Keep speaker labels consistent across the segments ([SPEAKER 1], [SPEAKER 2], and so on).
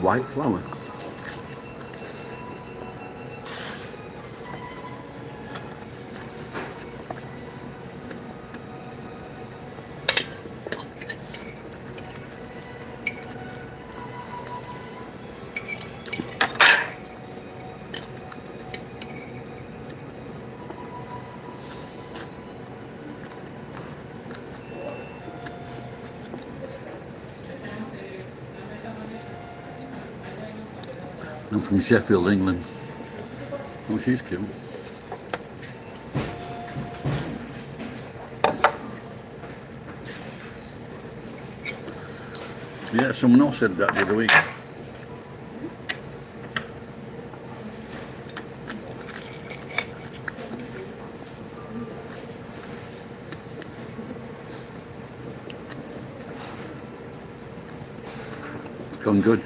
[SPEAKER 1] white flour. I'm from Sheffield, England. Oh, she's cute. Yeah, someone else said that the other week. It's gone good.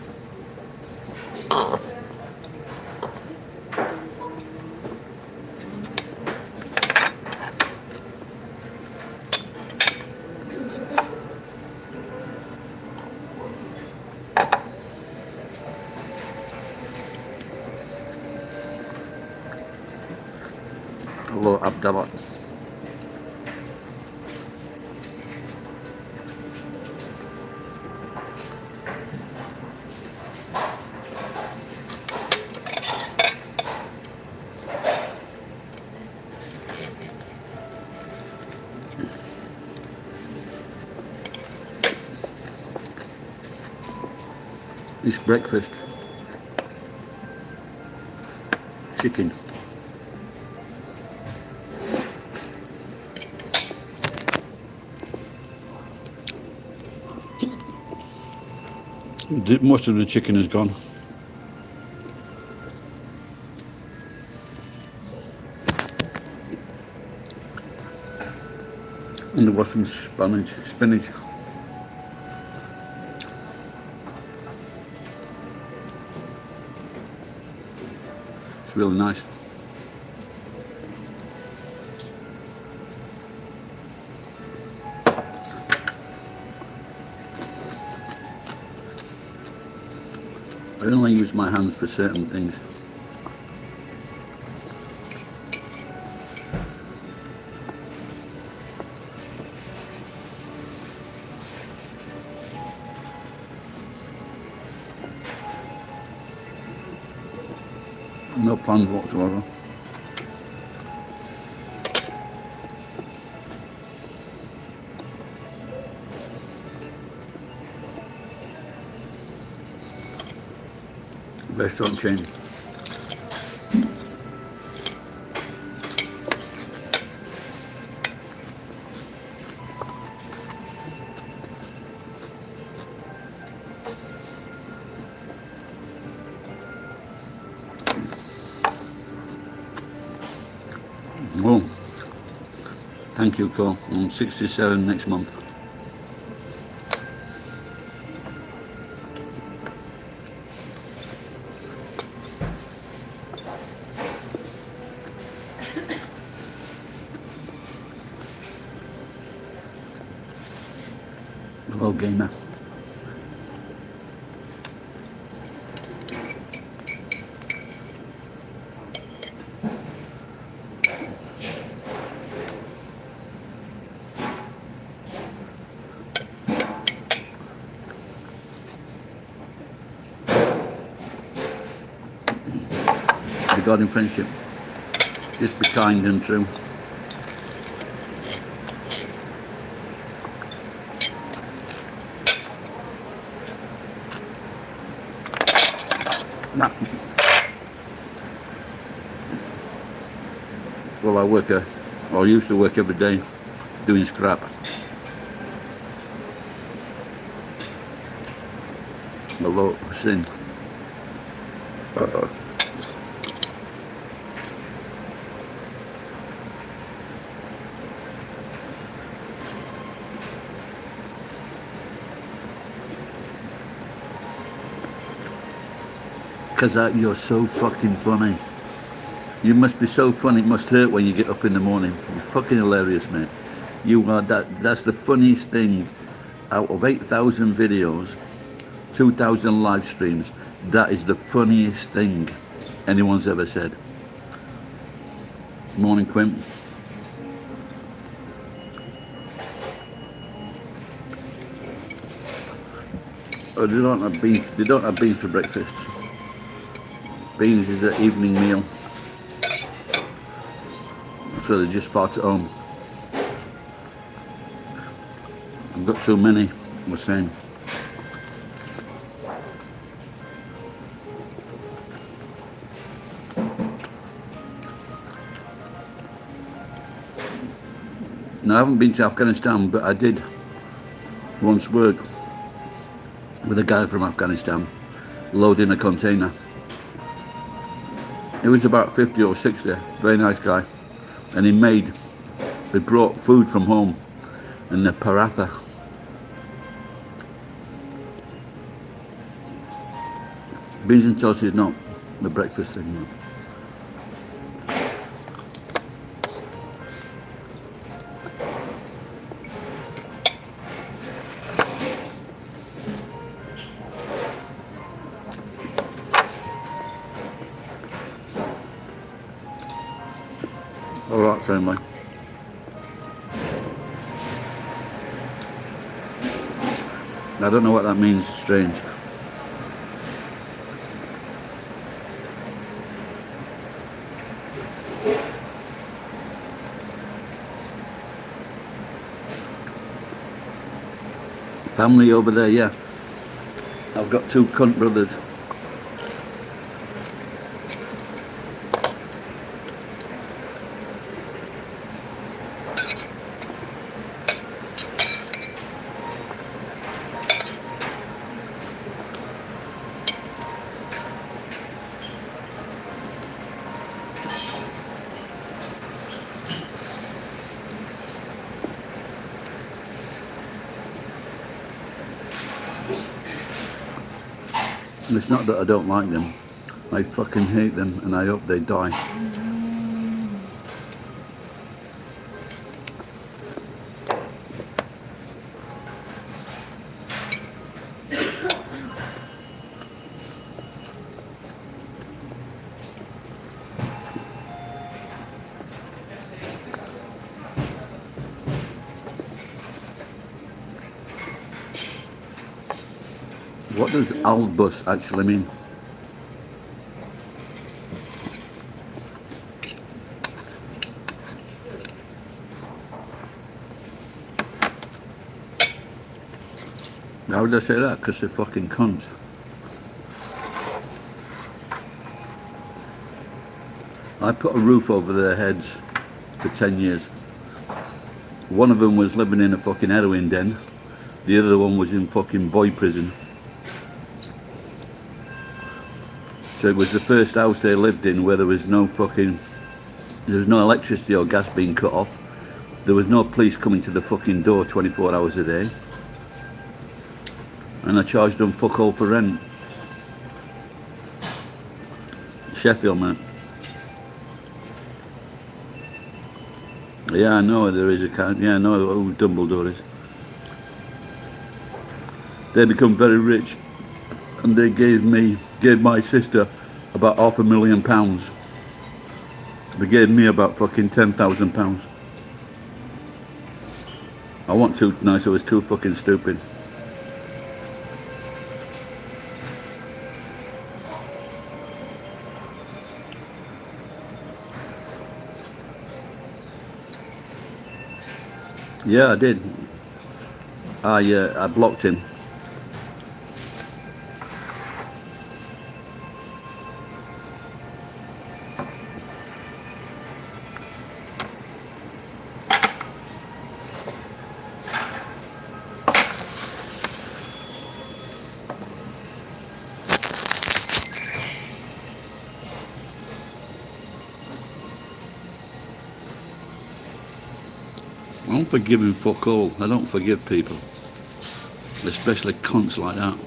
[SPEAKER 1] Hello, Abdallah. It's breakfast. Chicken. Most of the chicken is gone. And there was some spinach. It's really nice. I only use my hands for certain things. No plans whatsoever. Restaurant chain. Oh, thank you, Cole. I'm 67 next month. Hello, gamer. Regarding friendship, just be kind and true. Nah. Well, I used to work every day doing scrap. Hello, sin. Because you're so fucking funny. You must be so funny, it must hurt when you get up in the morning. You're fucking hilarious, mate. You are that's the funniest thing. Out of 8,000 videos, 2,000 live streams. That is the funniest thing anyone's ever said. Morning, Quint. Oh, they don't have beef. They don't have beef for breakfast. Beans is an evening meal. So they just fart at home. I've got too many, I was saying. Now, I haven't been to Afghanistan, but I did once work with a guy from Afghanistan loading a container. It was about 50 or 60, very nice guy. And he brought food from home and the paratha. Beans and toast is not the breakfast thing. No. All right, family. I don't know what that means, strange. Family over there, yeah. I've got two cunt brothers. It's not that I don't like them. I fucking hate them and I hope they die. What does albus actually mean? How would I say that? Because they're fucking cunts. I put a roof over their heads for 10 years. One of them was living in a fucking heroin den. The other one was in fucking boy prison. So it was the first house they lived in where there was no electricity or gas being cut off. There was no police coming to the fucking door 24 hours a day. And I charged them fuck all for rent. Sheffield, mate. Yeah, I know there is a cat. Yeah, I know who Dumbledore is. They become very rich, and they gave my sister about £500,000. They gave me about fucking £10,000. I want too nice. I was too fucking stupid. Yeah, I did. I blocked him. I'm forgiving fuck all. I don't forgive people. Especially cunts like that.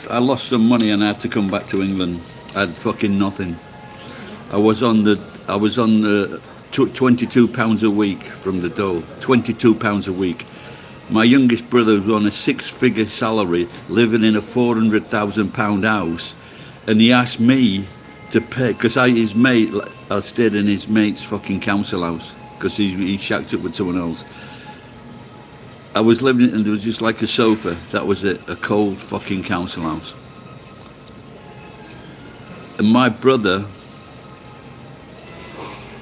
[SPEAKER 1] I lost some money and I had to come back to England. I had fucking nothing. I was on the 22 pounds a week from the dole. 22 pounds a week. My youngest brother was on a 6-figure salary, living in a £400,000 house, and he asked me to pay because his mate. I stayed in his mate's fucking council house because he shacked up with someone else. I was living and there was just like a sofa. That was it, a cold fucking council house. And my brother,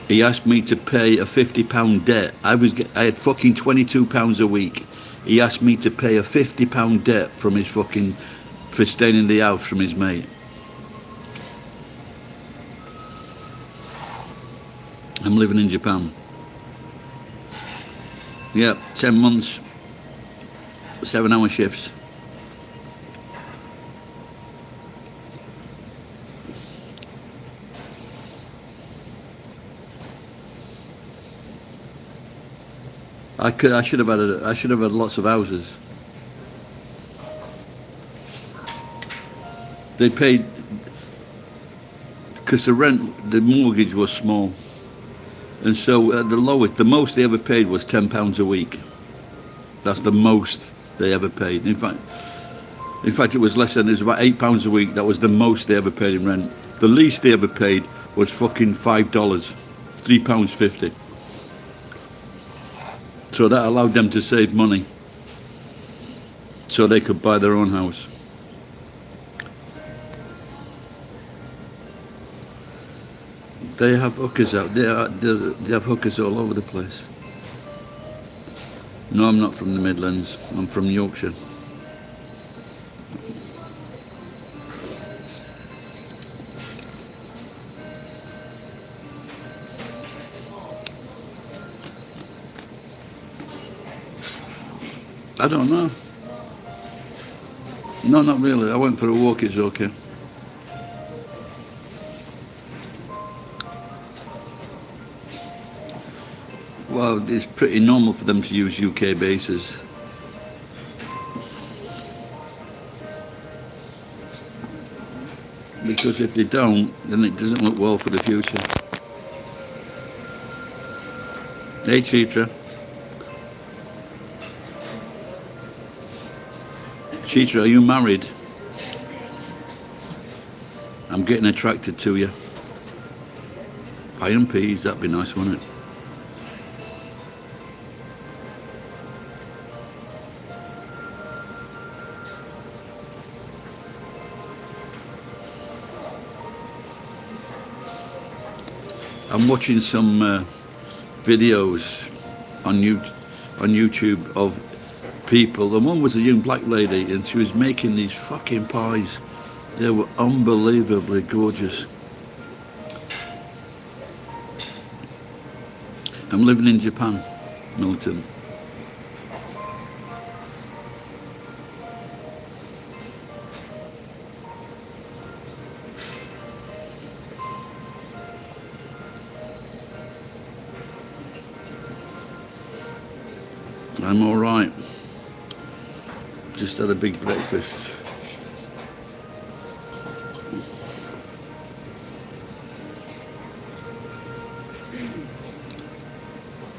[SPEAKER 1] he asked me to pay a £50 debt. I had fucking £22 a week. He asked me to pay a £50 debt from his fucking, for staying in the house from his mate. I'm living in Japan. Yeah, 10 months, 7-hour shifts. I should have had lots of houses. They paid because the mortgage was small, and so the most they ever paid was £10 a week. That's the most they ever paid. In fact, it was less than. It was about £8 a week. That was the most they ever paid in rent. The least they ever paid was fucking $5, £3.50. So that allowed them to save money, so they could buy their own house. They have hookers out. They have hookers all over the place. No, I'm not from the Midlands. I'm from Yorkshire. I don't know. No, not really. I went for a walk, it's okay. Well, it's pretty normal for them to use UK bases. Because if they don't, then it doesn't look well for the future. Hey, Chitra. Chitra, are you married? I'm getting attracted to you. Pie and peas, that'd be nice, wouldn't it? I'm watching some videos on YouTube of people, and one was a young black lady, and she was making these fucking pies. They were unbelievably gorgeous. I'm living in Japan, Milton. I'm all right. Just had a big breakfast.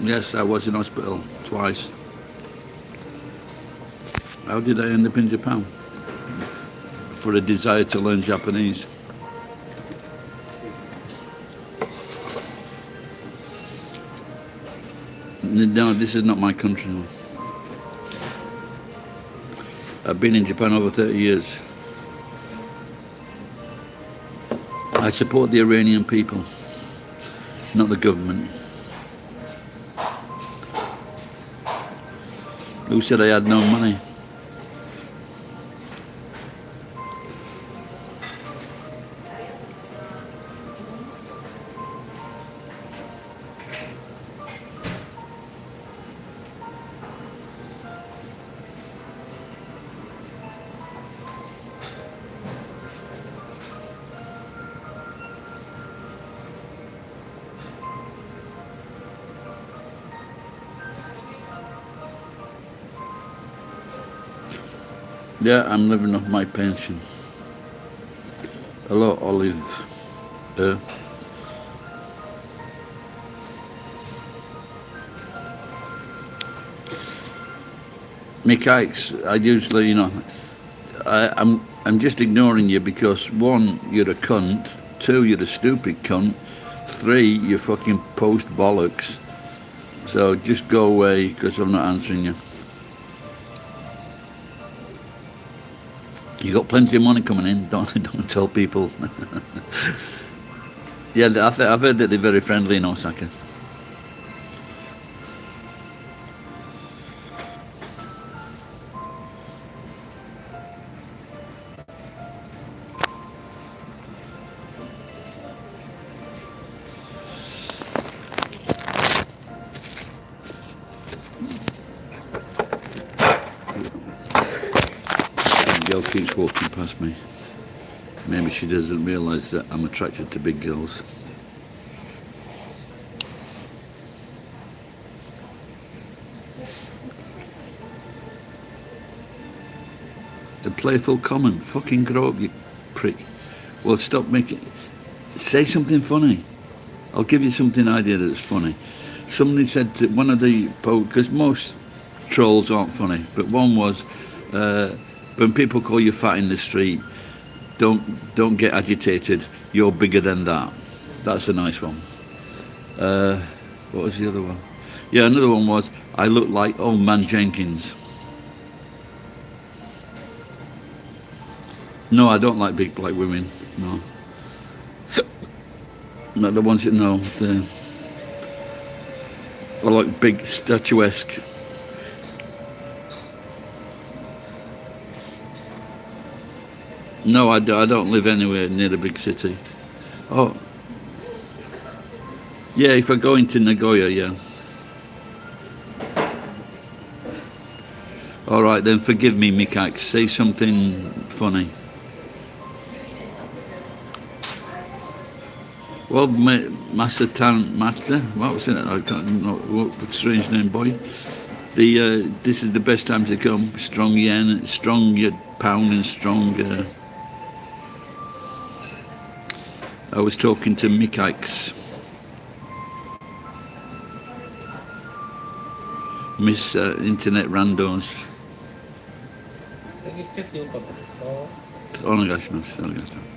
[SPEAKER 1] Yes, I was in hospital twice. How did I end up in Japan? For a desire to learn Japanese. No, this is not my country. No. I've been in Japan over 30 years. I support the Iranian people, not the government. Who said I had no money? Yeah, I'm living off my pension. Hello, Olive. Mick Hikes, I usually, I'm just ignoring you because one, you're a cunt. Two, you're a stupid cunt. Three, you fucking post bollocks. So just go away because I'm not answering you. You got plenty of money coming in. Don't tell people. Yeah, I've heard that they're very friendly in Osaka. The girl keeps walking past me. Maybe she doesn't realise that I'm attracted to big girls. A playful comment. Fucking grow up, you prick. Well, stop making... Say something funny. I'll give you something idea that's funny. Somebody said to one of the... Because most trolls aren't funny, but one was... when people call you fat in the street, don't get agitated. You're bigger than that. That's a nice one. What was the other one? Yeah, another one was, I look like old man Jenkins. No, I don't like big black women. No. Not the ones that know. I like big, statuesque. No, I don't live anywhere near a big city. Oh, yeah, if I go into Nagoya, yeah. All right, then forgive me, Mikak. Say something funny. Well, Master Tan Matter, what was it? I can't know what the strange name, boy. This is the best time to come. Strong yen, strong pound, and strong. I was talking to Mikak's Miss Internet Randos. お願いします。お願いします。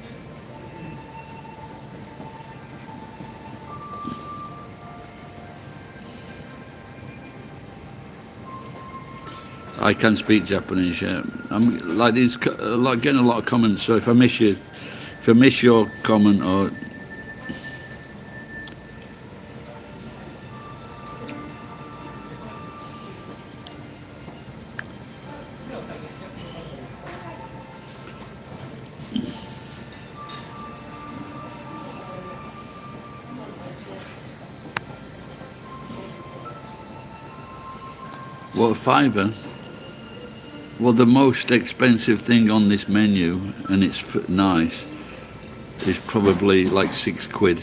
[SPEAKER 1] I can speak Japanese. Yeah. I'm like these, like getting a lot of comments. So if I miss your comment or what, £5? Well, the most expensive thing on this menu, and it's nice, is probably like £6.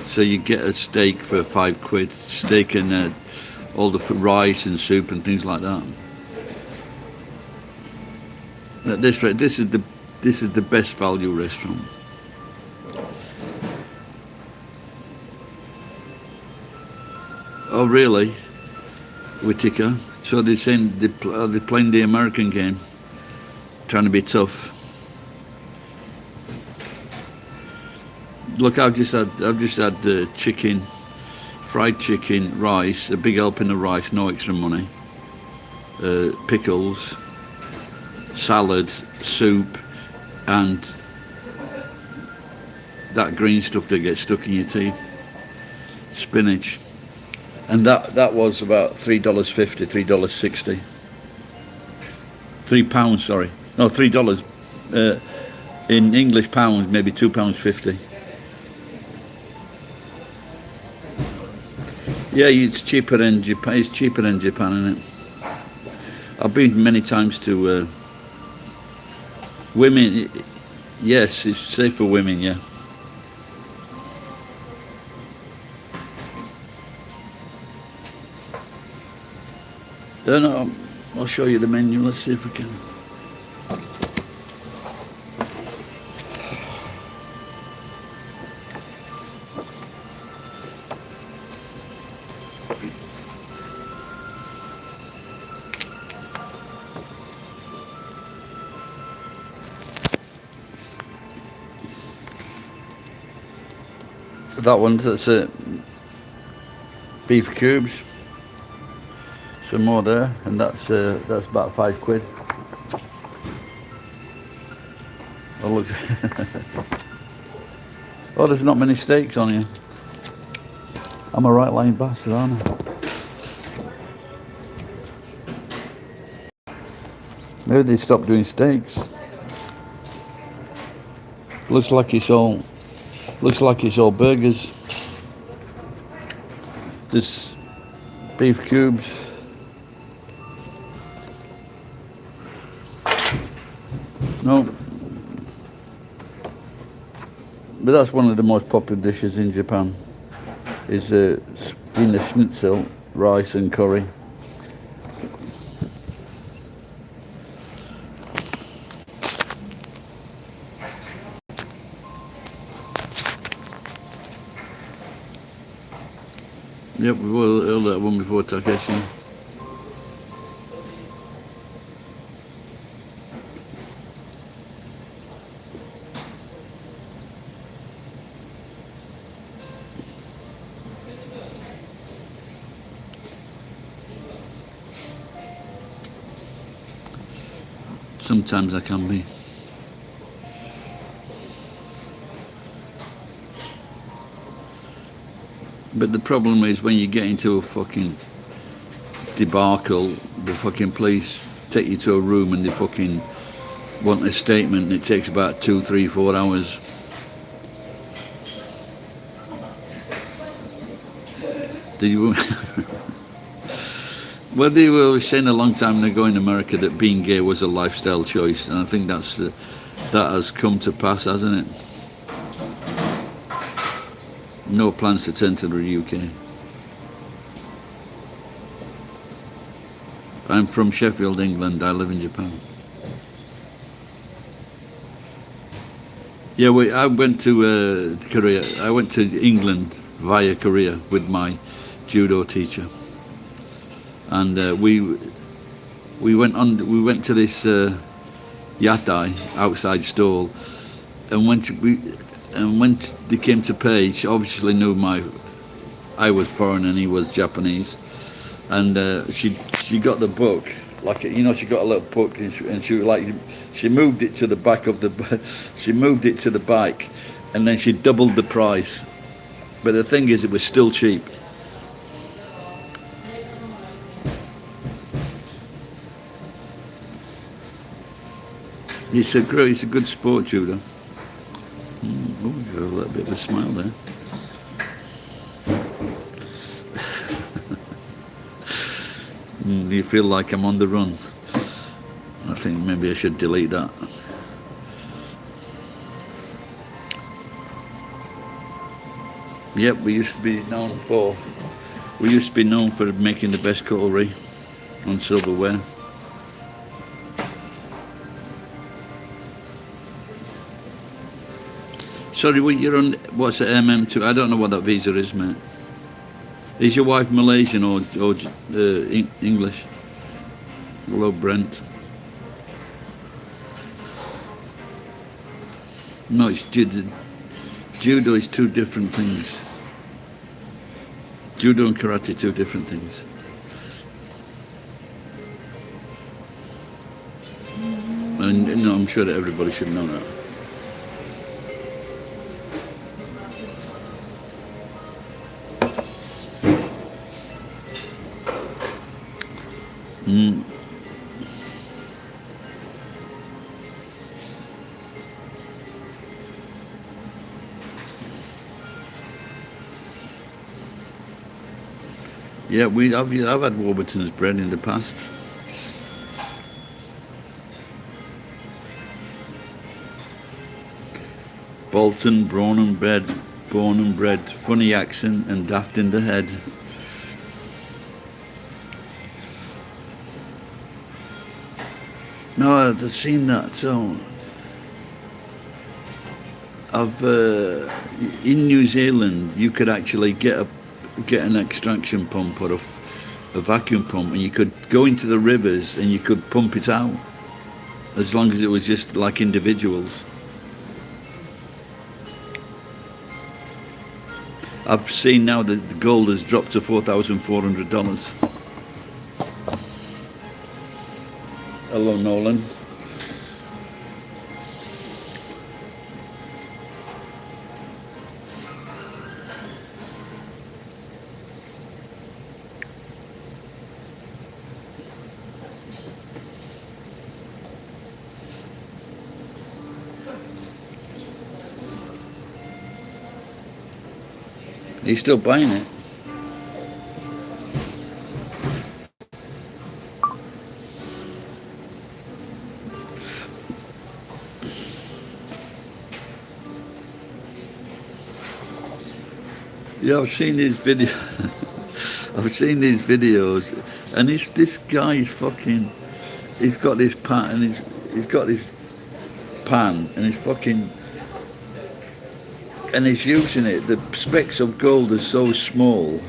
[SPEAKER 1] So you get a steak for £5, steak and all the rice and soup and things like that. At this rate, this is the best value restaurant. Oh really, Whitaker? So they're saying they're playing the American game, trying to be tough. Look, I've just had chicken, fried chicken, rice, a big helping of rice, no extra money, pickles, salad, soup, and that green stuff that gets stuck in your teeth, spinach. And that was about $3.50, $3.60. £3, sorry. No, $3. In English pounds, maybe £2.50. Yeah, it's cheaper in Japan. It's cheaper in Japan, isn't it? I've been many times to women. Yes, it's safe for women. Yeah. No, I'll show you the menu. Let's see if we can. That one, that's beef cubes. Some more there, and that's about £5. Oh look, oh, there's not many steaks on here. I'm a right line bastard, aren't I? Maybe they stopped doing steaks. Looks like it's all burgers. There's beef cubes. No. But that's one of the most popular dishes in Japan. Is Wiener Schnitzel, rice and curry. Yep, we've heard that one before, Takeshi. Sometimes I can be. But the problem is when you get into a fucking debacle, the fucking police take you to a room and they fucking want a statement, and it takes about 2, 3, 4 hours. Well, they were saying a long time ago in America that being gay was a lifestyle choice, and I think that has come to pass, hasn't it? No plans to turn to the UK. I'm from Sheffield, England. I live in Japan. Yeah, I went to Korea. I went to England via Korea with my judo teacher, and we went to this yatai outside stall, and when they came to pay, she obviously knew I was foreign and he was Japanese, and she got the book, like, you know, she got a little book, and she moved it to the back of she moved it to the bike, and then she doubled the price. But the thing is, it was still cheap. It's a good sport, judo. Oh, you got a little bit of a smile there. You feel like I'm on the run. I think maybe I should delete that. Yep, we used to be known for making the best cutlery and silverware. Sorry, you're on, what's it, MM2? I don't know what that visa is, mate. Is your wife Malaysian or English? Hello, Brent. No, it's judo. Judo is two different things. Judo and karate, two different things. And you know, I'm sure that everybody should know that. Yeah, I've had Warburton's bread in the past. Bolton, born and bred, funny accent and daft in the head. No, I've seen that. So, in New Zealand, you could actually get an extraction pump or a vacuum pump, and you could go into the rivers and you could pump it out, as long as it was just like individuals. I've seen now that the gold has dropped to $4,400. Hello, Nolan. Are you still buying it? Yeah, I've seen these videos. I've seen these videos, and this guy is fucking. He's got this pan, and he's got this pan, and he's fucking, and he's using it. The specks of gold are so small,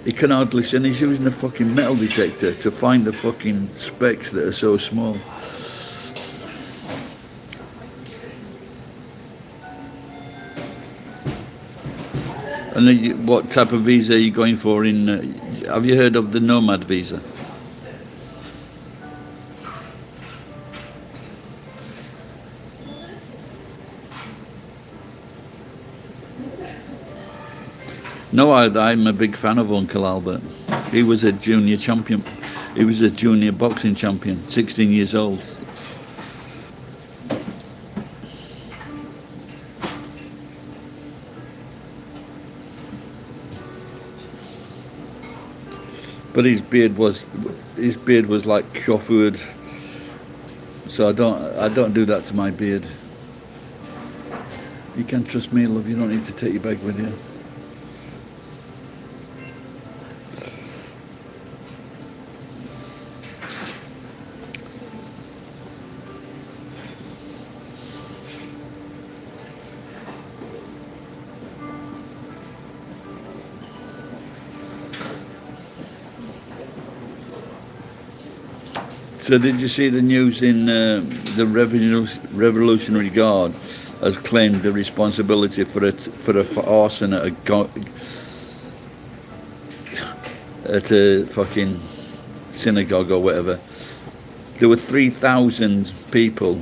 [SPEAKER 1] he can hardly see. And he's using a fucking metal detector to find the fucking specks that are so small. And then what type of visa are you going for in? Have you heard of the nomad visa? No, I'm a big fan of Uncle Albert. He was a junior champion. He was a junior boxing champion, 16 years old. But his beard was like shokku. So I don't do that to my beard. You can trust me, love. You don't need to take your bag with you. So did you see the news in the Revolutionary Guard has claimed the responsibility for arson at a fucking synagogue or whatever? There were 3,000 people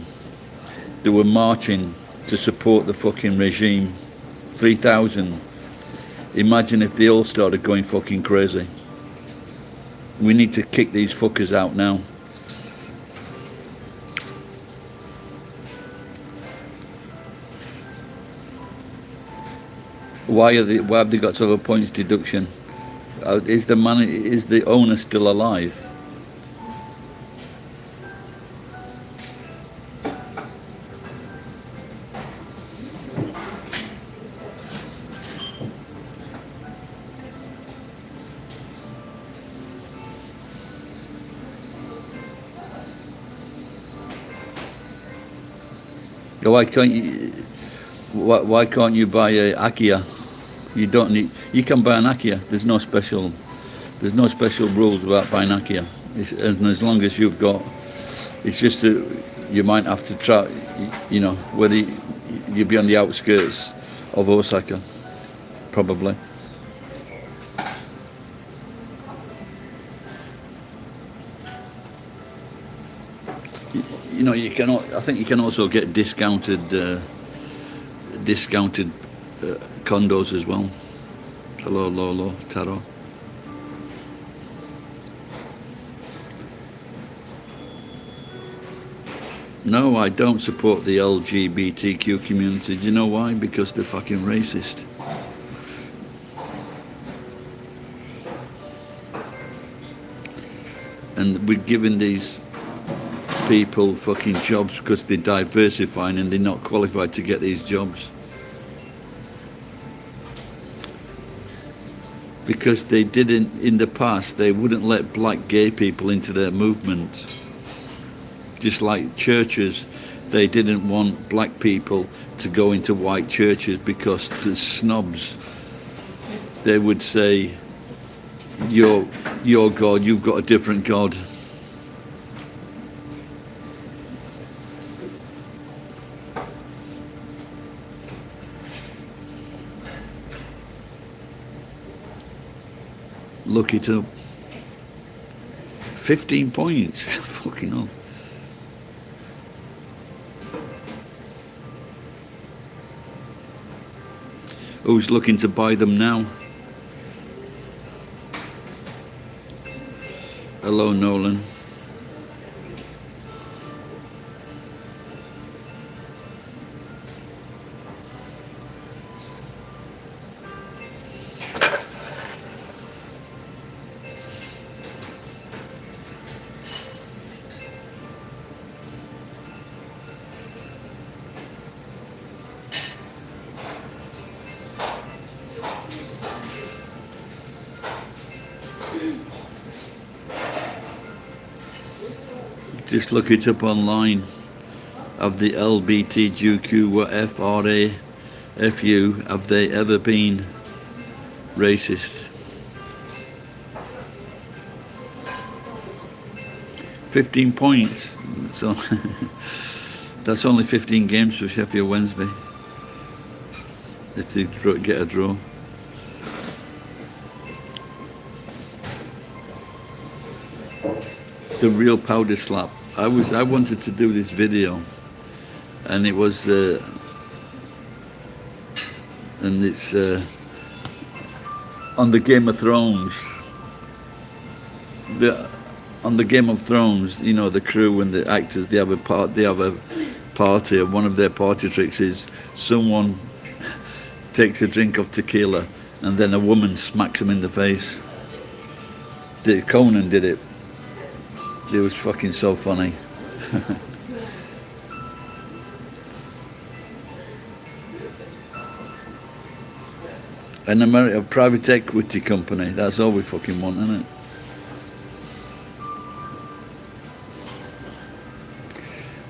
[SPEAKER 1] that were marching to support the fucking regime. 3,000. Imagine if they all started going fucking crazy. We need to kick these fuckers out now. Why have they got to have a points deduction? Is the owner still alive? Why can't you? Why can't you buy a Akia? You don't need. You can buy an Akia. There's no special rules about buying Akia. And as long as you've got, it's just that you might have to try. You know, whether you'd be on the outskirts of Osaka, probably. You know, you can. I think you can also get discounted condos as well. Hello, Lolo, Taro. No, I don't support the LGBTQ community. Do you know why? Because they're fucking racist. And we're giving these people fucking jobs because they're diversifying and they're not qualified to get these jobs. Because they didn't, in the past, they wouldn't let black gay people into their movement. Just like churches, they didn't want black people to go into white churches because the snobs, they would say, your God, you've got a different God. Look it up. 15 points. Fucking hell. Who's looking to buy them now? Hello, Nolan. Just look it up online. Of the LBTQ FRA FU, have they ever been racist? 15 points. So that's only 15 games for Sheffield Wednesday if they get a draw. The real powder slap. I wanted to do this video, and it was and it's on the Game of Thrones. On the Game of Thrones, you know, the crew and the actors, they have a party, and one of their party tricks is someone takes a drink of tequila and then a woman smacks him in the face. Conan did it. It was fucking so funny. A private equity company, that's all we fucking want, isn't it?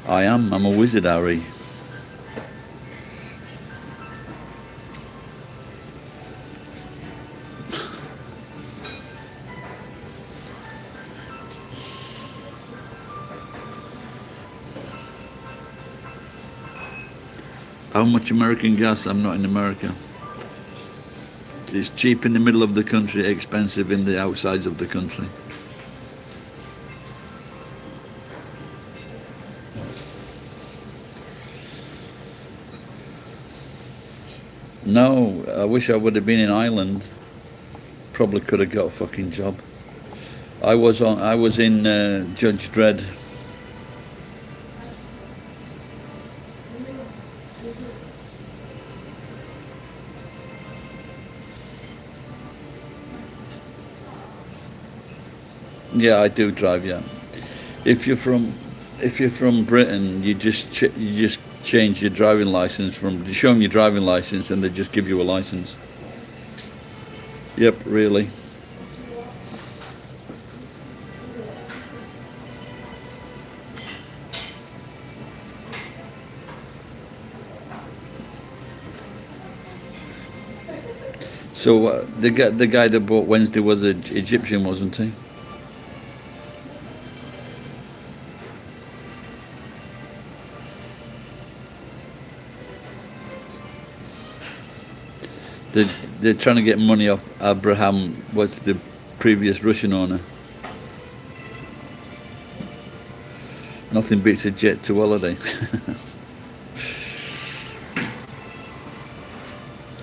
[SPEAKER 1] I'm a wizard, Harry. How much American gas? I'm not in America. It's cheap in the middle of the country, expensive in the outsides of the country. No, I wish I would have been in Ireland. Probably could have got a fucking job. I was in Judge Dredd. Yeah, I do drive. Yeah, if you're from Britain, you just change your driving license you show them your driving license, and they just give you a license. Yep, really. So the guy that bought Wednesday was an Egyptian, wasn't he? They're trying to get money off Abraham, what's the previous Russian owner. Nothing beats a jet to holiday.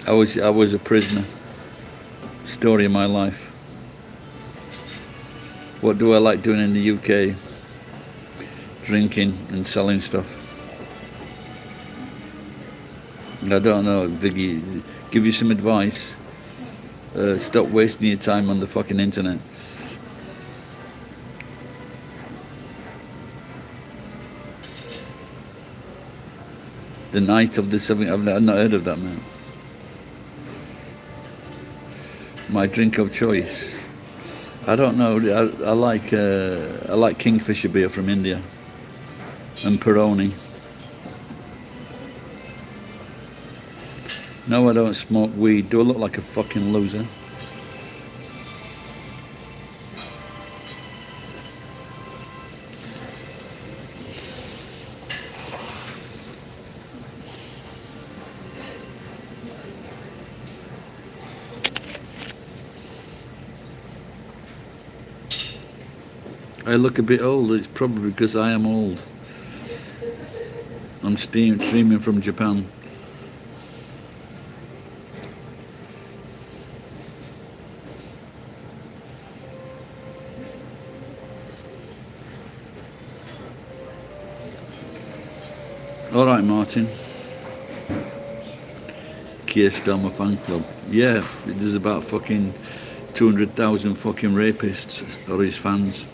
[SPEAKER 1] I was a prisoner. Story of my life. What do I like doing in the UK? Drinking and selling stuff. I don't know, Viggy. Give you some advice. Stop wasting your time on the fucking internet. The night of the 7th. I've not heard of that, man. My drink of choice. I don't know. I like Kingfisher beer from India and Peroni. No, I don't smoke weed. Do I look like a fucking loser? I look a bit old. It's probably because I am old. I'm streaming from Japan. All right, Martin. Keir Starmer fan club. Yeah, there's about fucking 200,000 fucking rapists or his fans.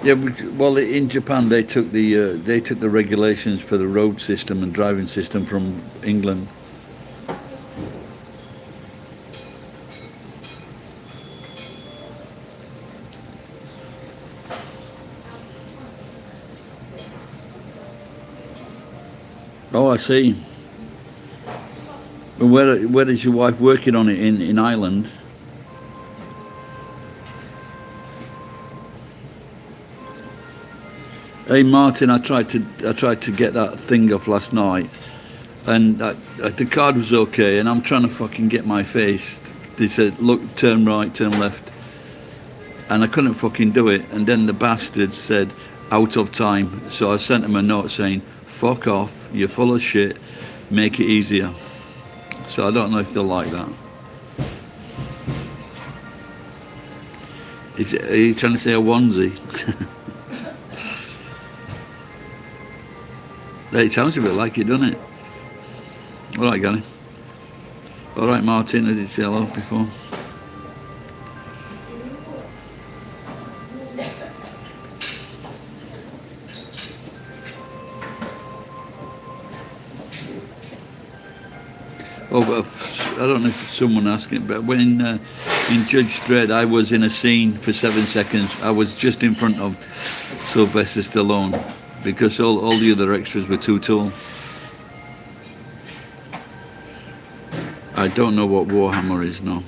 [SPEAKER 1] Yeah, well, in Japan they took the regulations for the road system and driving system from England. Oh, I see. Where is your wife working on it in Ireland? Hey Martin, I tried to get that thing off last night, and the card was okay, and I'm trying to fucking get my face. They said, look, turn right, turn left, and I couldn't fucking do it. And then the bastard said, out of time. So I sent him a note saying, fuck off, you're full of shit, make it easier. So I don't know if they'll like that. Are you trying to say a onesie? It sounds a bit like it, doesn't it? All right, Gary. All right, Martin, I did say hello before. Oh, but I don't know if someone asking, but when in Judge Dredd, I was in a scene for 7 seconds. I was just in front of Sylvester Stallone because all the other extras were too tall. I don't know what Warhammer is now.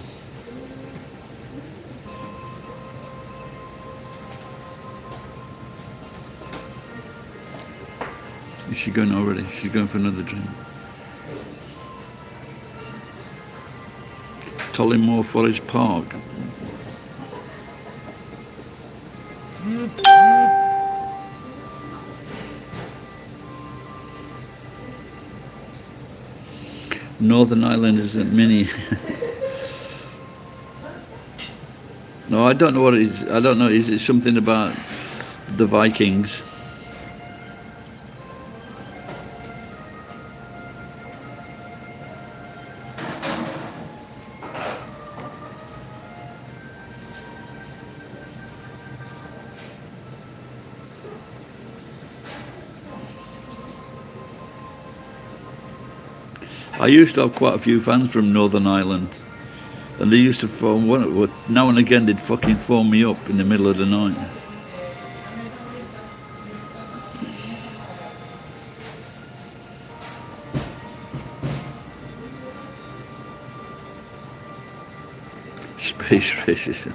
[SPEAKER 1] Is she going already? She's going for another drink. Tollymore Forest Park. Northern Ireland is a mini. No, I don't know what it is. I don't know. Is it something about the Vikings? I used to have quite a few fans from Northern Ireland, and they used to phone now and again. They'd fucking phone me up in the middle of the night. Space racism.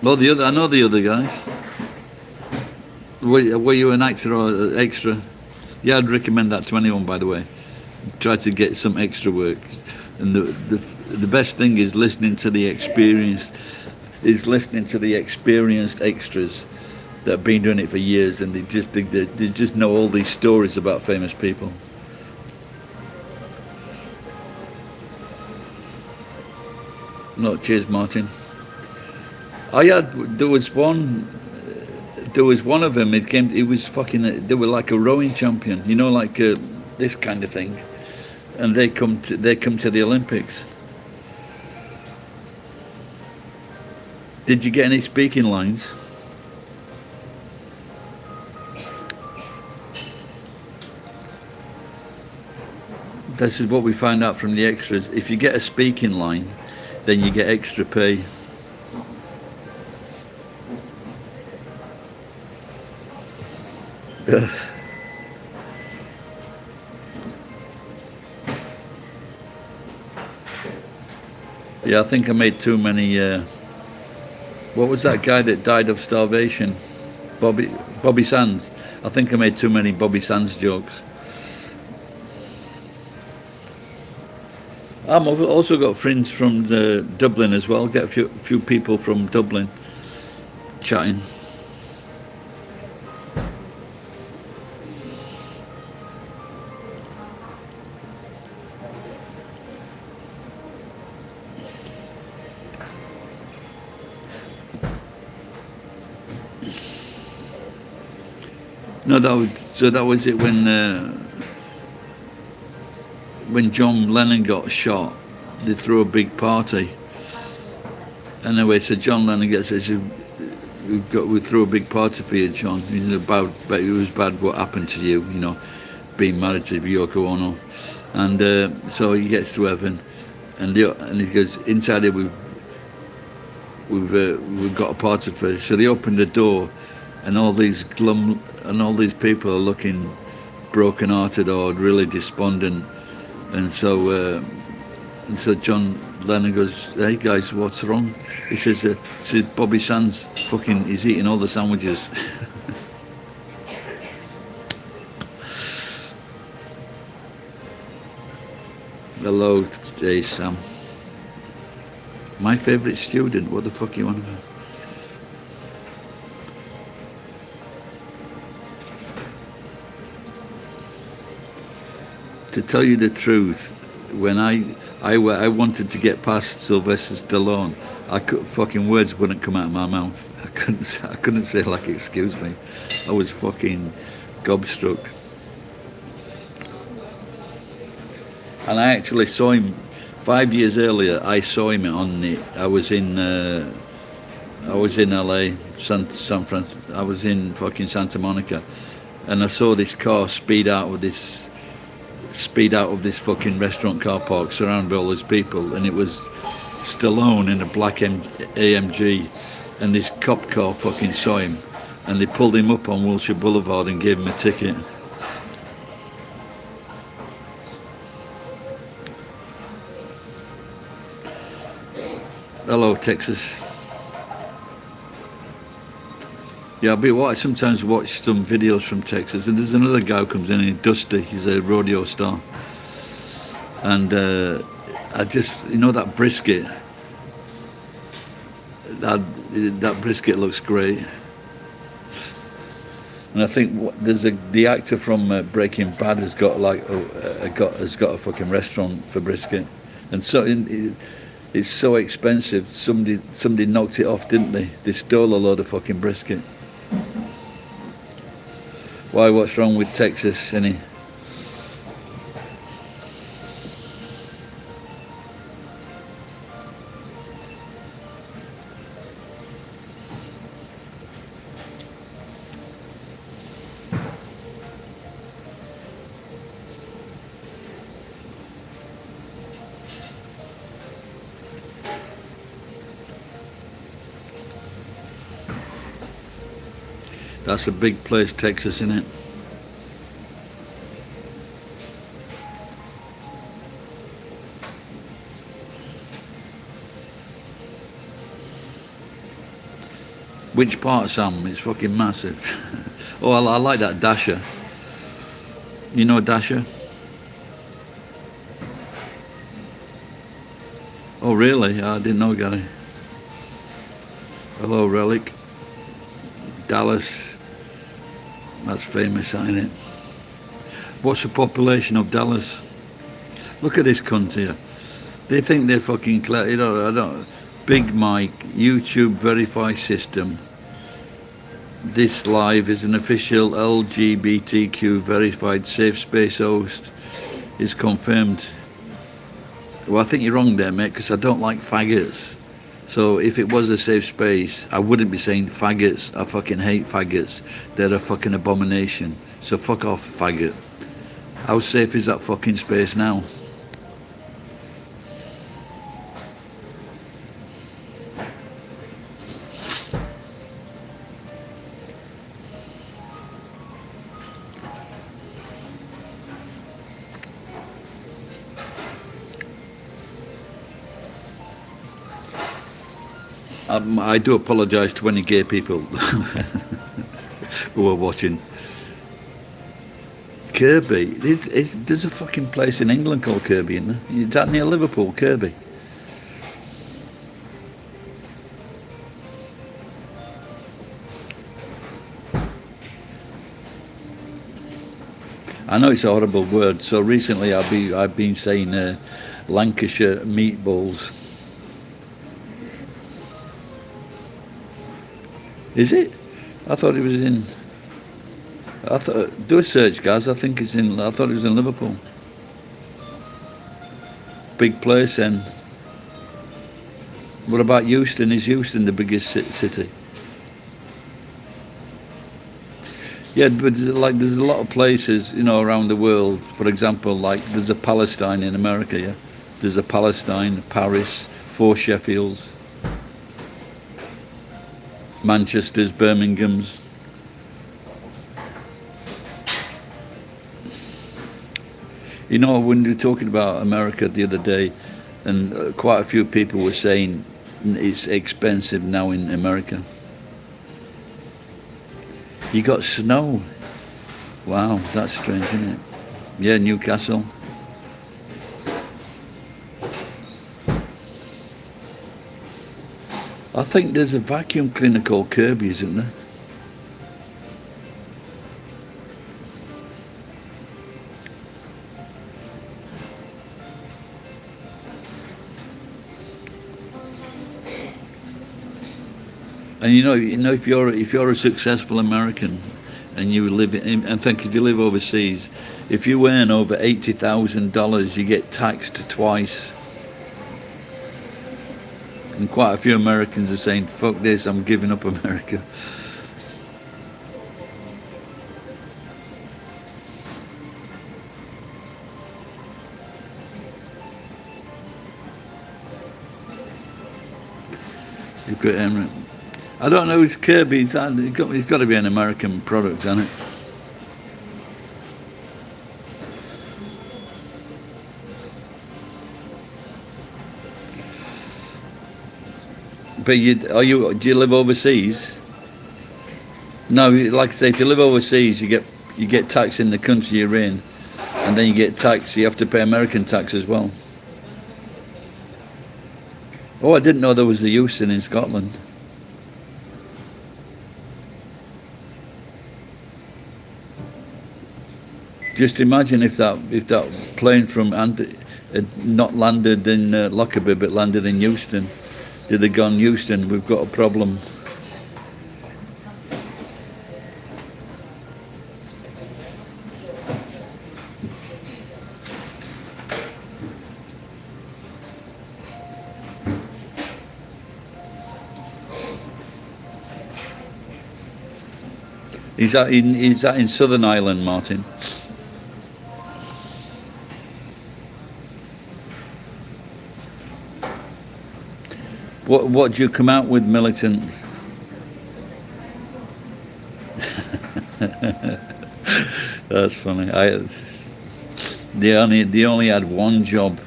[SPEAKER 1] Well, I know the other guys. Were you an actor or extra? Yeah, I'd recommend that to anyone, by the way. Try to get some extra work. And the best thing is listening to the experienced extras that have been doing it for years, and they just know all these stories about famous people. No, cheers, Martin. There was one of them. It was fucking. They were like a rowing champion, you know, like this kind of thing, and they come to the Olympics. Did you get any speaking lines? This is what we find out from the extras. If you get a speaking line, then you get extra pay. Yeah, I think I made too many. What was that guy that died of starvation? Bobby Bobby Sands. I think I made too many Bobby Sands jokes. I've also got friends from Dublin as well. Get a few people from Dublin chatting. No, that was it when John Lennon got shot. They threw a big party. Anyway, so John Lennon gets it. We threw a big party for you, John. You know, but it was bad what happened to you. You know, being married to Yoko Ono, and so he gets to heaven, and he goes inside here. We've got a party for you. So they opened the door, and all these people are looking broken-hearted or really despondent, and so John Lennon goes, "Hey guys, what's wrong?" He says, "Bobby Sands he's eating all the sandwiches." Hello, hey Sam. My favourite student. What the fuck you on about? To tell you the truth, when I wanted to get past Sylvester Stallone, fucking words wouldn't come out of my mouth. I couldn't say like excuse me. I was fucking gobstruck. And I actually saw him 5 years earlier. I saw him I was in LA, San Francisco. I was in fucking Santa Monica, and I saw this car speed out of this fucking restaurant car park, surrounded by all these people, and it was Stallone in a black AMG, and this cop car fucking saw him, and they pulled him up on Wilshire Boulevard and gave him a ticket. Hello, Texas. Yeah, I sometimes watch some videos from Texas, and there's another guy who comes in, Dusty. He's a rodeo star, and I just, that brisket. That brisket looks great, and I think the actor from Breaking Bad has got a fucking restaurant for brisket, and so it's so expensive. Somebody knocked it off, didn't they? They stole a load of fucking brisket. Why? What's wrong with Texas, any? That's a big place, Texas, isn't it? Which part, Sam? It's fucking massive. Oh, I like that Dasher. You know Dasher? Oh, really? I didn't know, Gary. Hello, Relic. Dallas. That's famous, ain't it? What's the population of Dallas? Look at this cunt here. They think they're fucking clever. I don't. Big Mike, YouTube verify system. This live is an official LGBTQ verified safe space host. Is confirmed. Well, I think you're wrong there, mate, because I don't like faggots. So if it was a safe space, I wouldn't be saying faggots. I fucking hate faggots. They're a fucking abomination. So fuck off, faggot. How safe is that fucking space now? I do apologise to any gay people. who were watching. Kirby. There's a fucking place in England called Kirby, isn't there? Is that near Liverpool, Kirby? I know it's a horrible word. So recently I've been saying Lancashire meatballs. Is it? I thought it was in. I thought, do a search, guys. I think it's in. I thought it was in Liverpool. Big place, and what about Euston? Is Euston the biggest city? Yeah, but there's a lot of places, around the world. For example, like there's a Palestine in America. Yeah, there's a Palestine, Paris, 4 Sheffields, Manchester's, Birmingham's. When we were talking about America the other day, and quite a few people were saying it's expensive now in America. You got snow. Wow, that's strange, isn't it? Yeah, Newcastle. I think there's a vacuum cleaner called Kirby, isn't there? And if you're a successful American, and you live I think if you live overseas, if you earn over $80,000, you get taxed twice. And quite a few Americans are saying, "Fuck this! I'm giving up America." You've got I don't know. It's Kirby. It's got to be an American product, hasn't it? But do you live overseas? No, like I say, if you live overseas, you get taxed in the country you're in, and then you get taxed. You have to pay American tax as well. Oh, I didn't know there was a Euston in Scotland. Just imagine if that plane from had not landed in Lockerbie but landed in Euston. Did they gone Euston? We've got a problem. Is that in Southern Ireland, Martin? What do you come out with, militant? That's funny. They only had one job.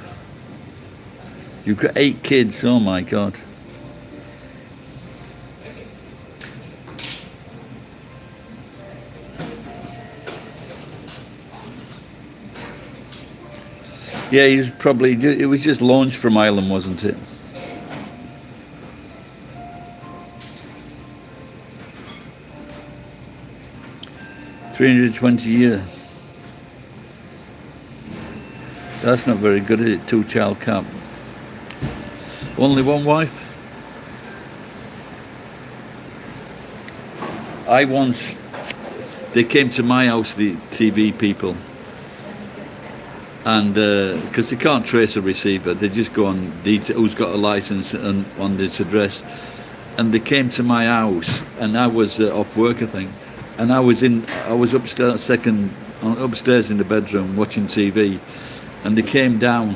[SPEAKER 1] You've got 8 kids. Oh my God. Yeah, it was just launched from Ireland, wasn't it? $320 a year. That's not very good, is it? 2-child cap. Only one wife? They came to my house, the TV people, and because they can't trace a receiver, they just go on who's got a license and on this address, and they came to my house, and I was off work, I think. And I was upstairs in the bedroom watching TV, and they came down,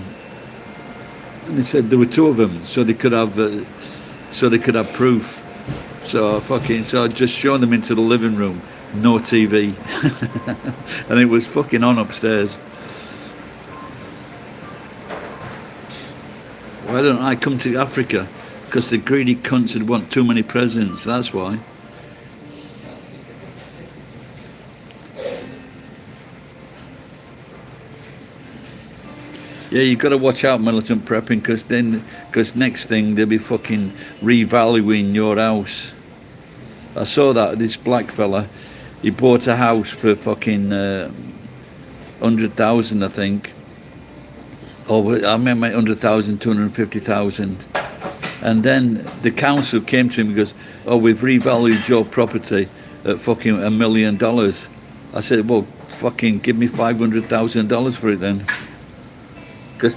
[SPEAKER 1] and they said there were 2 of them, so they could have proof. So I just shown them into the living room, no TV, and it was fucking on upstairs. Why don't I come to Africa? Because the greedy cunts would want too many presents. That's why. Yeah, you got to watch out militant prepping, because next thing they'll be fucking revaluing your house. I saw that this black fella, he bought a house for fucking 100,000, I think. Or I meant 100,000, 250,000. And then the council came to him and goes, "Oh, we've revalued your property at fucking $1 million." I said, "Well, fucking give me $500,000 for it then." Because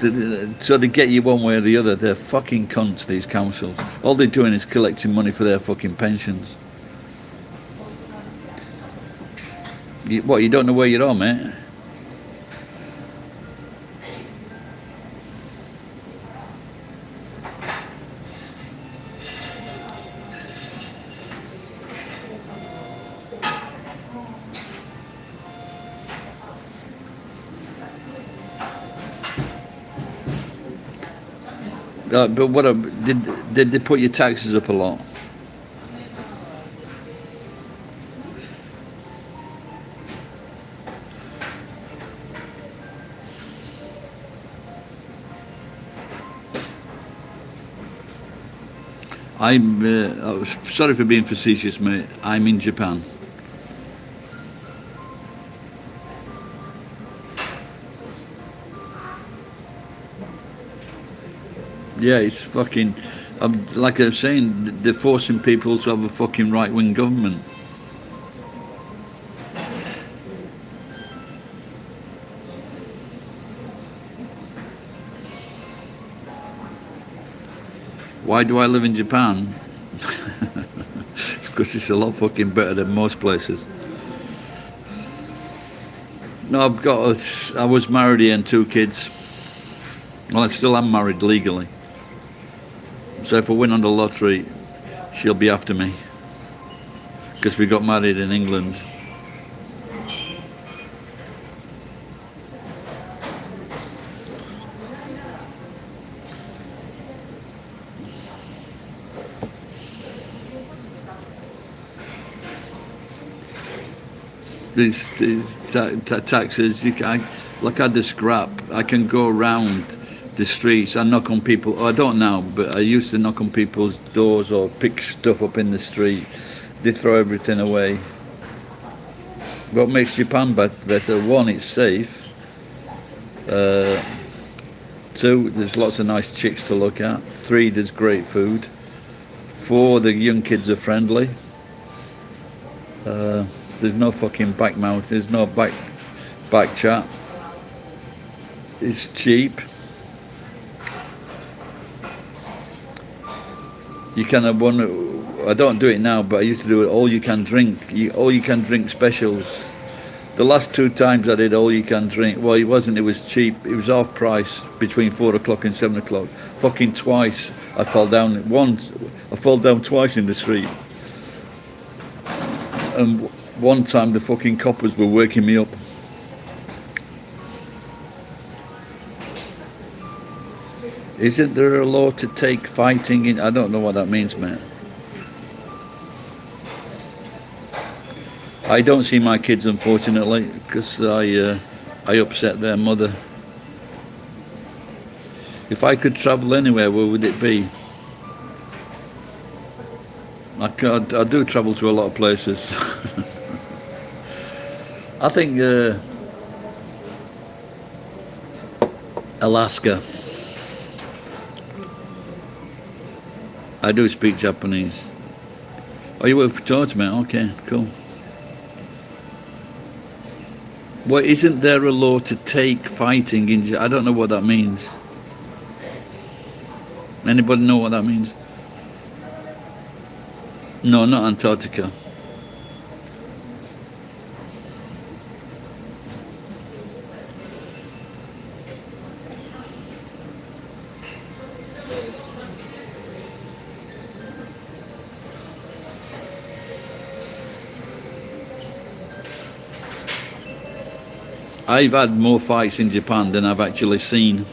[SPEAKER 1] so they get you one way or the other. They're fucking cunts, these councils. All they're doing is collecting money for their fucking pensions. What, you don't know where you are, mate? But what did they put your taxes up a lot? I'm sorry for being facetious, mate. I'm in Japan. Yeah, it's fucking. Like I was saying, they're forcing people to have a fucking right-wing government. Why do I live in Japan? It's because it's a lot fucking better than most places. No, I was married here and 2 kids. Well, I still am married legally. So if I win on the lottery, she'll be after me. Because we got married in England. These taxes, like I had the scrap, I can go around the streets. I knock on people. I don't now, but I used to knock on people's doors or pick stuff up in the street. They throw everything away. What makes Japan better? 1, it's safe. 2, there's lots of nice chicks to look at. 3, there's great food. 4, the young kids are friendly. There's no fucking back mouth. There's no back chat. It's cheap. You can have one. I don't do it now, but I used to do it. All you can drink specials. The last 2 times I did all you can drink. Well, it wasn't. It was cheap. It was half price between 4 o'clock and 7 o'clock. Fucking twice I fell down. Once I fell down twice in the street. And one time the fucking coppers were waking me up. Isn't there a law to take fighting in? I don't know what that means, mate. I don't see my kids, unfortunately, because I upset their mother. If I could travel anywhere, where would it be? I do travel to a lot of places. I think Alaska. I do speak Japanese. Oh, you work for George, mate? Okay, cool. Well, isn't there a law to take fighting in? I don't know what that means. Anybody know what that means? No, not Antarctica. I've had more fights in Japan than I've actually seen.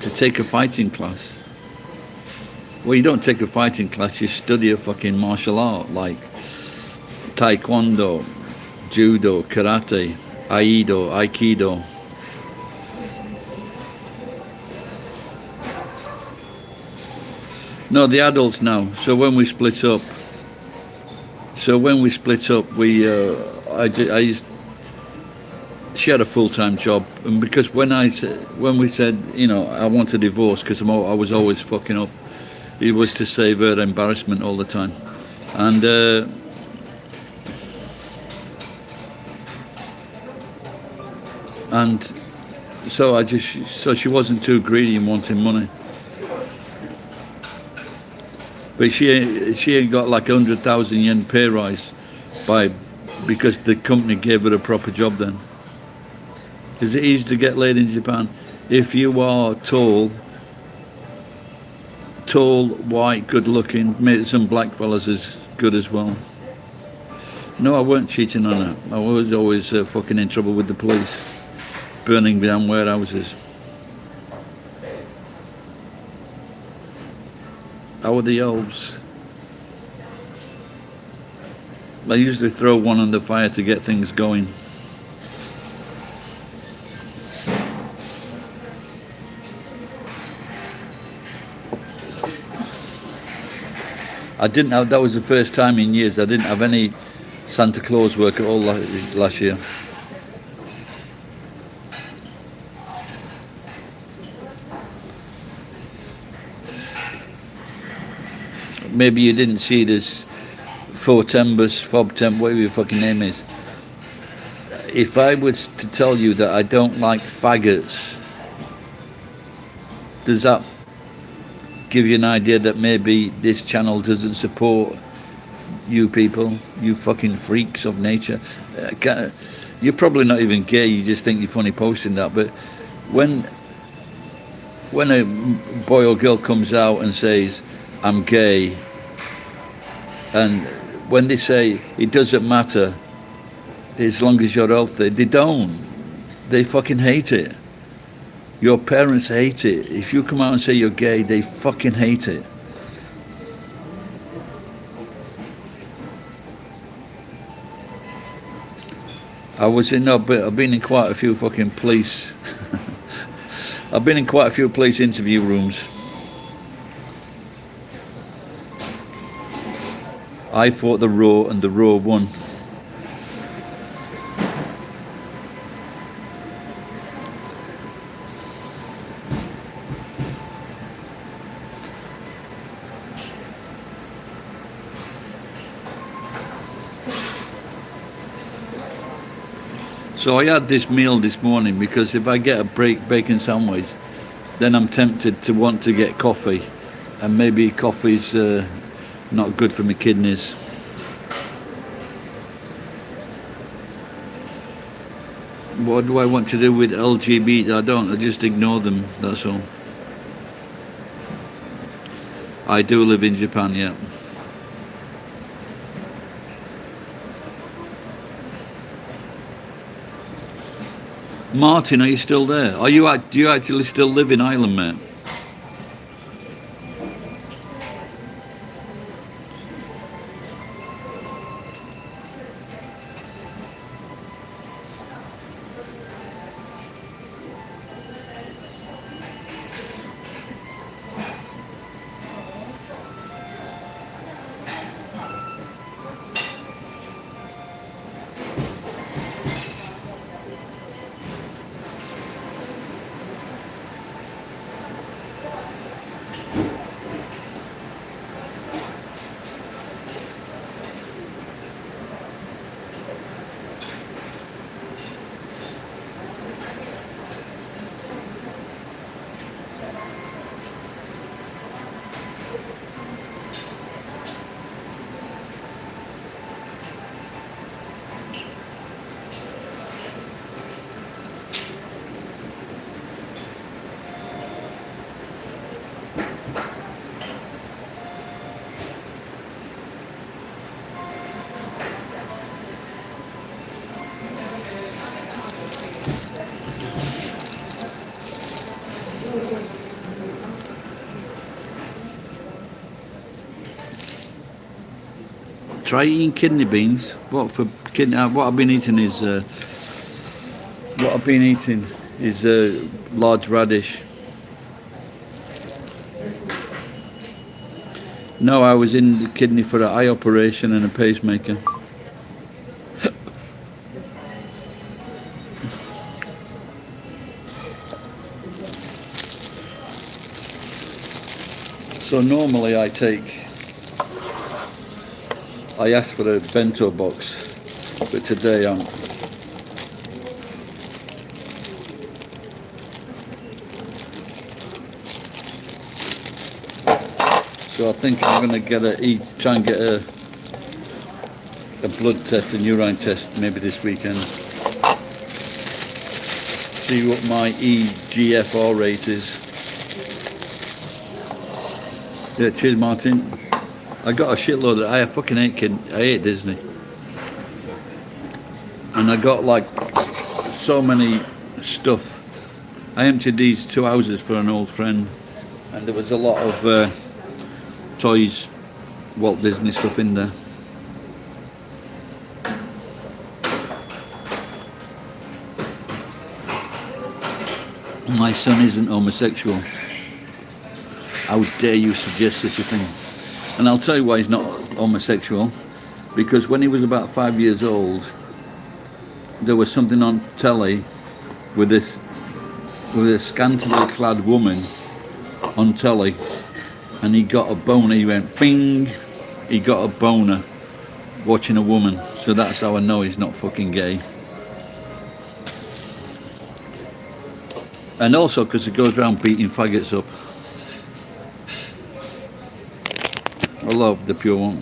[SPEAKER 1] To take a fighting class. Well, you don't take a fighting class, you study a fucking martial art like taekwondo, judo, karate, Aikido. No, the adults now. So when we split up, I used. She had a full-time job, and because when we said, I want a divorce because I was always fucking up, it was to save her embarrassment all the time, and and so she wasn't too greedy in wanting money. But she ain't got like 100,000 yen pay rise because the company gave her a proper job then. Is it easy to get laid in Japan? If you are tall, white, good looking, maybe some black fellas is good as well. No, I weren't cheating on her. I was always fucking in trouble with the police, burning down warehouses. How are the elves? I usually throw one on the fire to get things going. I didn't have, that was the first time in years I didn't have any Santa Claus work at all last year. Maybe you didn't see this Fobtemp, whatever your fucking name is. If I was to tell you that I don't like faggots, does that give you an idea that maybe this channel doesn't support you people, you fucking freaks of nature? You're probably not even gay, you just think you're funny posting that, but when a boy or girl comes out and says, I'm gay, and when they say it doesn't matter as long as you're healthy, they don't. They fucking hate it. Your parents hate it. If you come out and say you're gay, they fucking hate it. I've been in quite a few fucking police. I've been in quite a few police interview rooms. I fought the Raw and the Raw won. So I had this meal this morning because if I get a bacon sandwich, then I'm tempted to want to get coffee, and maybe coffee's not good for my kidneys. What do I want to do with LGBT? I don't. I just ignore them. That's all. I do live in Japan, yeah. Martin, are you still there? Do you actually still live in Ireland, mate? Try eating kidney beans. What I've been eating is What I've been eating is a large radish. No, I was in the kidney for an eye operation and a pacemaker. So normally I ask for a bento box, but today I'm so I think I'm gonna try and get a blood test, a urine test, maybe this weekend. See what my EGFR rate is. Yeah, cheers, Martin. I got a shitload of. I fucking hate Disney, and I got like so many stuff. I emptied these 2 houses for an old friend, and there was a lot of toys, Walt Disney stuff in there. My son isn't homosexual. How dare you suggest such a thing? And I'll tell you why he's not homosexual. Because when he was about 5 years old, there was something on telly with a scantily clad woman on telly, and he got a boner. He went bing. He got a boner watching a woman. So that's how I know he's not fucking gay. And also because he goes around beating faggots up. I love the pure one.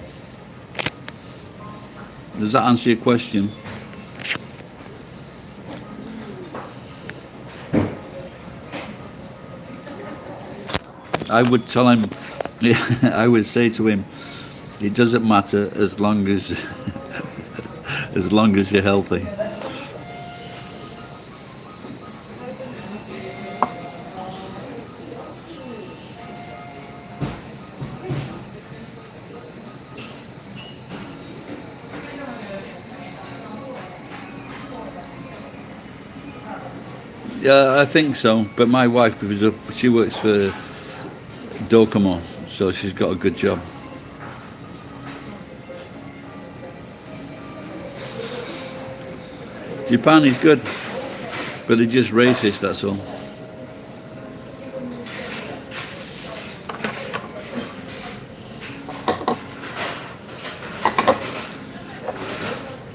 [SPEAKER 1] Does that answer your question? I would tell him, I would say to him, it doesn't matter as long as as long as you're healthy. Yeah, I think so. But my wife she works for Docomo, so she's got a good job. Japan is good, but they're just racist, that's all.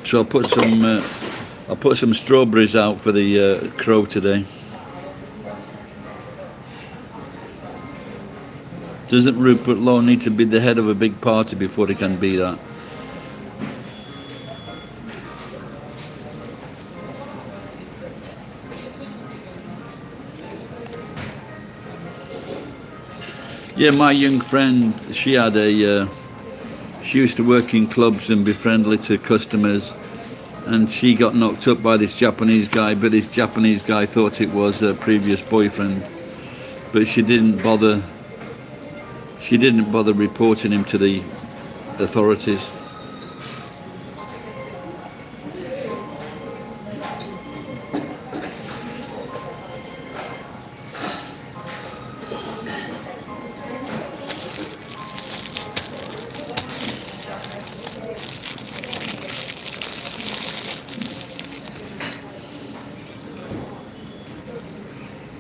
[SPEAKER 1] So I'll put some strawberries out for the crow today. Doesn't Rupert Law need to be the head of a big party before he can be that? Yeah, my young friend, she used to work in clubs and be friendly to customers, and she got knocked up by this Japanese guy, but this Japanese guy thought it was her previous boyfriend, but she didn't bother reporting him to the authorities.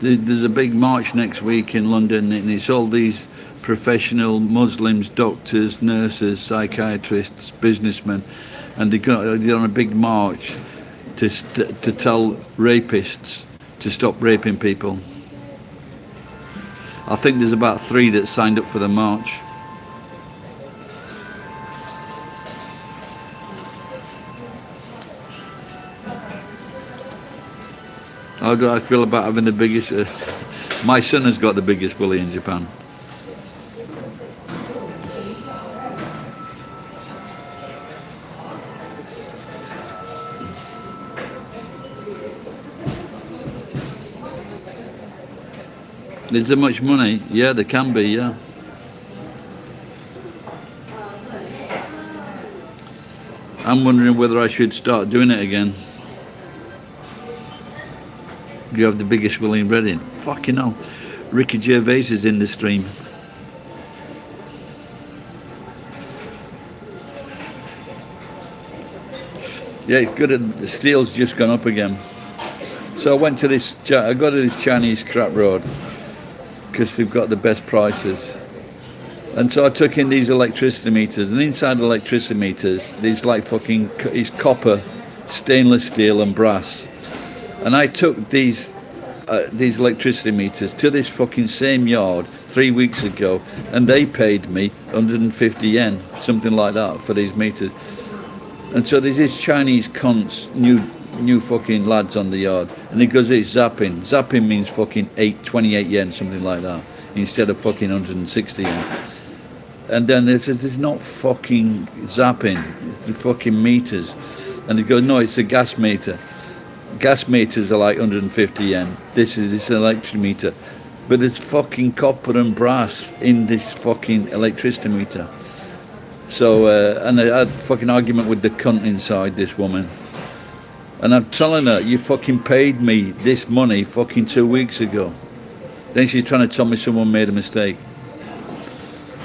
[SPEAKER 1] There's a big march next week in London, and it's all these professional Muslims, doctors, nurses, psychiatrists, businessmen, and they're on a big march to tell rapists to stop raping people. I think there's about 3 that signed up for the march. How do I feel about having the biggest? My son has got the biggest bully in Japan. Is there much money? Yeah, there can be, yeah. I'm wondering whether I should start doing it again. You have the biggest William Redding. Fucking hell. Ricky Gervais is in the stream. Yeah, it's good. The steel's just gone up again. So I went to this. I go to this Chinese crap road because they've got the best prices. And so I took in these electricity meters, and inside the electricity meters, there's like fucking, it's copper, stainless steel, and brass. And I took these electricity meters to this fucking same yard 3 weeks ago, and they paid me 150 yen, something like that, for these meters. And so there's this Chinese cunts, new fucking lads on the yard, and he goes, it's zapping. Zapping means fucking 28 yen, something like that, instead of fucking 160 yen. And then they says, it's not fucking zapping, it's the fucking meters. And they go, no, it's a gas meter. Gas meters are like 150 yen. This is an electric meter. But there's fucking copper and brass in this fucking electricity meter. So, and I had a fucking argument with the cunt inside, this woman. And I'm telling her, you fucking paid me this money fucking 2 weeks ago. Then she's trying to tell me someone made a mistake.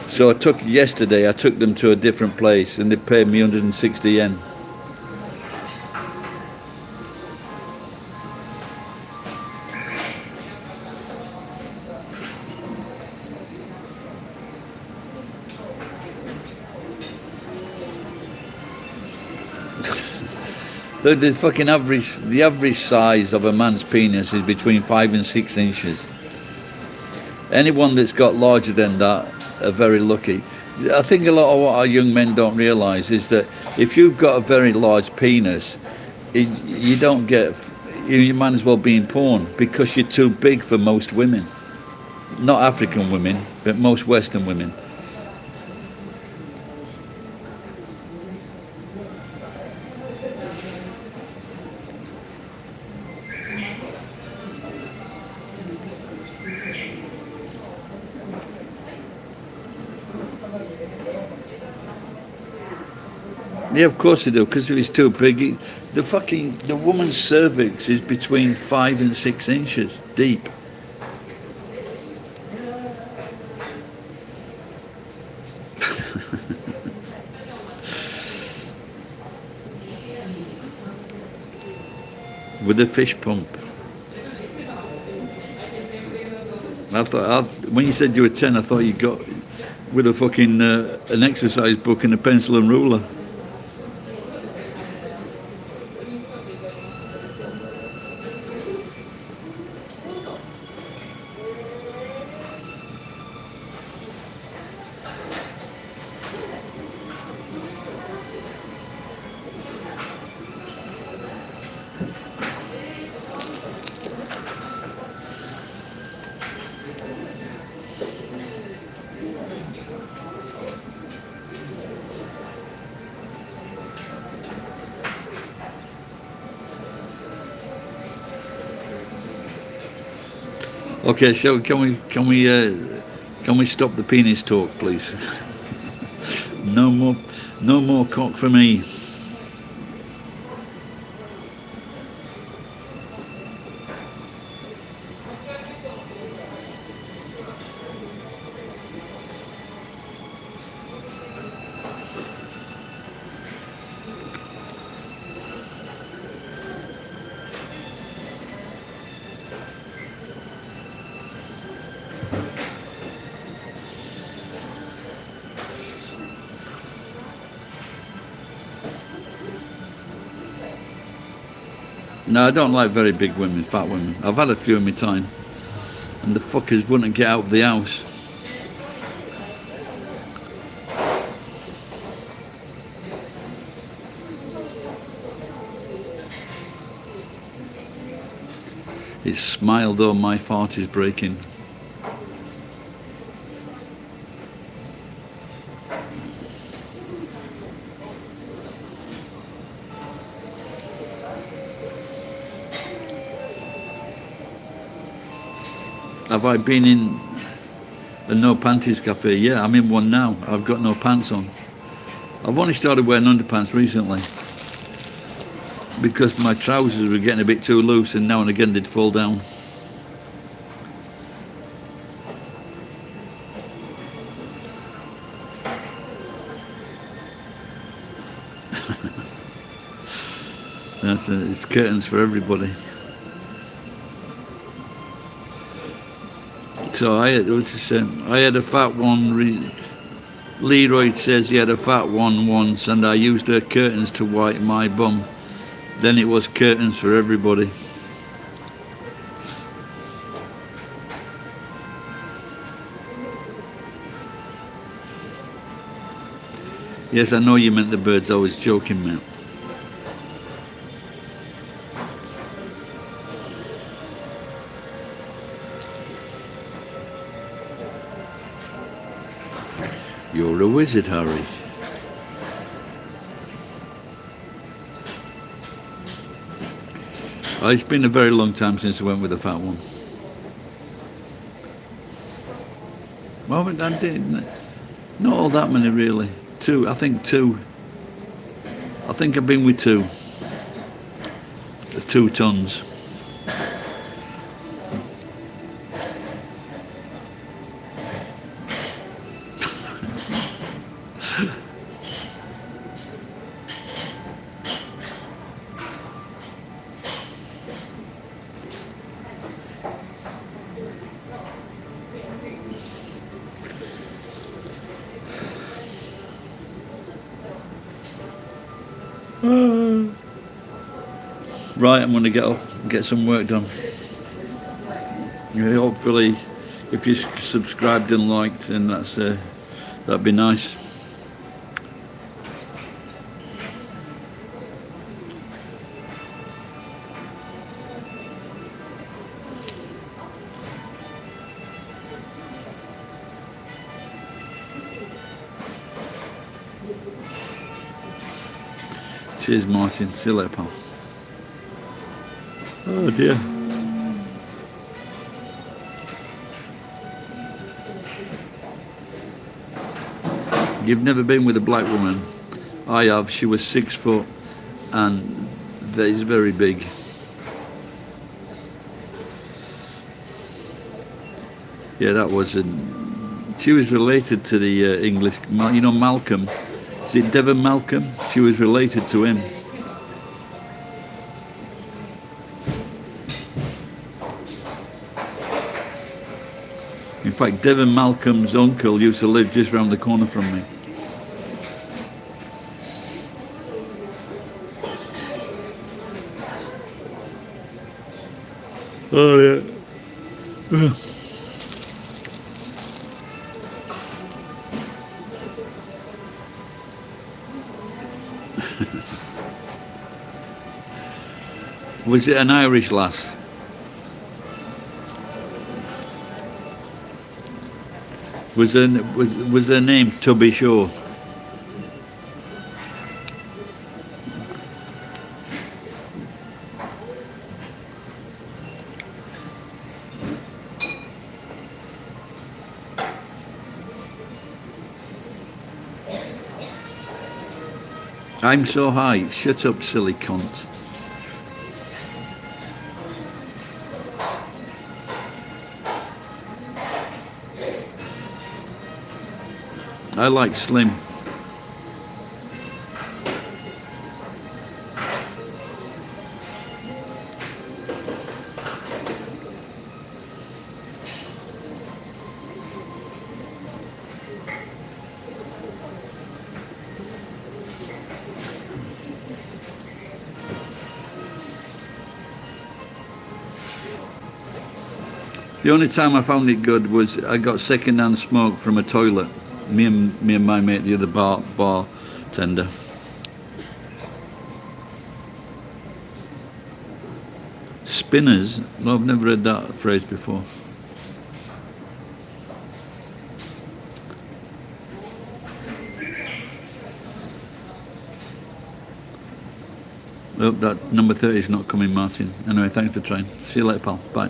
[SPEAKER 1] So I took them to a different place, and they paid me 160 yen. The fucking average size of a man's penis is between 5 and 6 inches. Anyone that's got larger than that are very lucky. I think a lot of what our young men don't realise is that if you've got a very large penis, you might as well be in porn, because you're too big for most women. Not African women, but most Western women. Yeah, of course they do, because if it's too big, the woman's cervix is between 5 and 6 inches deep. With a fish pump. I thought, when you said you were 10, I thought you got with a fucking an exercise book and a pencil and ruler. Okay, so can we stop the penis talk, please? No more cock for me. No, I don't like very big women, fat women. I've had a few in my time, and the fuckers wouldn't get out of the house. It's smile though my fart is breaking. Have I been in a no panties cafe? Yeah, I'm in one now. I've got no pants on. I've only started wearing underpants recently. because my trousers were getting a bit too loose, and now and again they'd fall down. It's curtains for everybody. So I had a fat one. Leroy says he had a fat one once, and I used her curtains to wipe my bum. Then it was curtains for everybody. Yes, I know you meant the birds. I was joking, mate. You're a wizard, Harry. Oh, it's been a very long time since I went with a fat one. Well, I didn't. Not all that many, really. Two. I think two. I think I've been with two. The 2 tons. Right, I'm going to get off and get some work done. Hopefully, if you subscribed and liked, then that'd be nice. Cheers, Martin. See you later, pal. Oh dear. You've never been with a black woman? I have. She was 6 foot and that is very big. Yeah, that was she was related to the English, you know, Malcolm. Is it Devon Malcolm? She was related to him. In fact, Devon Malcolm's uncle used to live just round the corner from me. Oh yeah. Was it an Irish lass? Was her name Tubby Shaw? I'm so high. Shut up, silly cunt. I like slim. The only time I found it good was I got second-hand smoke from a toilet. Me and my mate, the other bartender. Spinners? No, I've never heard that phrase before. Oh, that number 30 is not coming, Martin. Anyway, thanks for trying. See you later, pal. Bye.